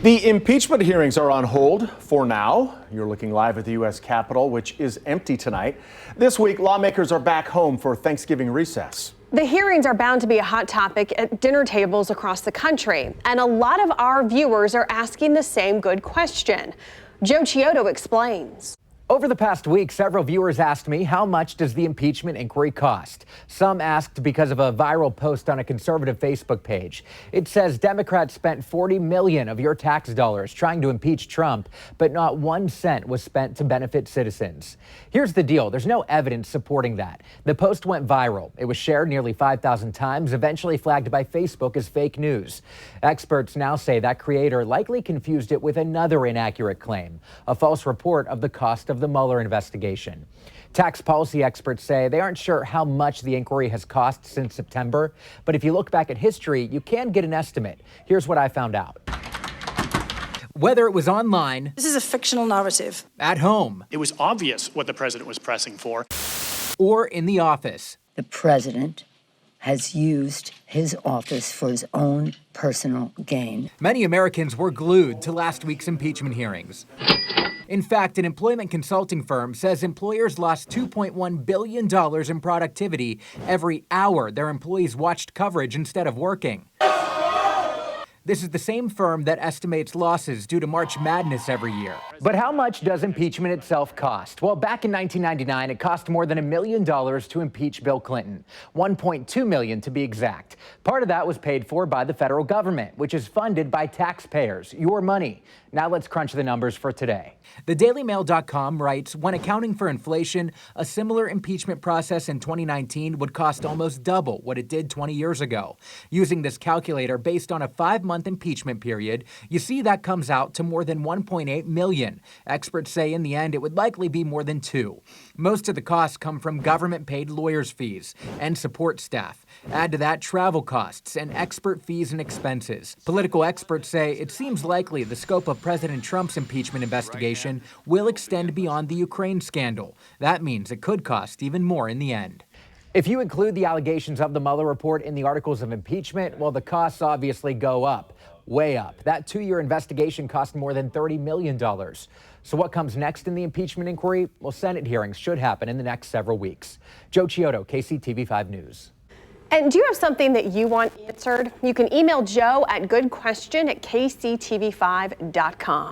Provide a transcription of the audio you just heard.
The impeachment hearings are on hold for now. You're looking live at the U.S. Capitol, which is empty tonight. This week, lawmakers are back home for Thanksgiving recess. The hearings are bound to be a hot topic at dinner tables across the country, and a lot of our viewers are asking the same good question. Joe Chiodo explains. Over the past week, several viewers asked me, how much does the impeachment inquiry cost? Some asked because of a viral post on a conservative Facebook page. It says Democrats spent $40 million of your tax dollars trying to impeach Trump, but not 1 cent was spent to benefit citizens. Here's the deal. There's no evidence supporting that. The post went viral. It was shared nearly 5,000 times, eventually flagged by Facebook as fake news. Experts now say that creator likely confused it with another inaccurate claim, a false report of the cost of the Mueller investigation. Tax policy experts say they aren't sure how much the inquiry has cost since September, but if you look back at history, you can get an estimate. Here's what I found out. Whether it was online, this is a fictional narrative, at home, it was obvious what the president was pressing for, or in the office. The president has used his office for his own personal gain. Many Americans were glued to last week's impeachment hearings. In fact, an employment consulting firm says employers lost $2.1 billion in productivity every hour their employees watched coverage instead of working. This is the same firm that estimates losses due to March Madness every year. But how much does impeachment itself cost? Well, back in 1999, it cost more than $1 million to impeach Bill Clinton, $1.2 million to be exact. Part of that was paid for by the federal government, which is funded by taxpayers, your money. Now let's crunch the numbers for today. TheDailyMail.com writes, when accounting for inflation, a similar impeachment process in 2019 would cost almost double what it did 20 years ago. Using this calculator based on a 5-month impeachment period, you see that comes out to more than $1.8 million. Experts say in the end it would likely be more than $2 million. Most of the costs come from government-paid lawyers' fees and support staff. Add to that travel costs and expert fees and expenses. Political experts say it seems likely the scope of President Trump's impeachment investigation will extend beyond the Ukraine scandal. That means it could cost even more in the end. If you include the allegations of the Mueller report in the articles of impeachment, well, the costs obviously go up, way up. That 2-year investigation cost more than $30 million. So what comes next in the impeachment inquiry? Well, Senate hearings should happen in the next several weeks. Joe Chiodo, KCTV5 News. And do you have something that you want answered? You can email Joe at goodquestion@kctv5.com.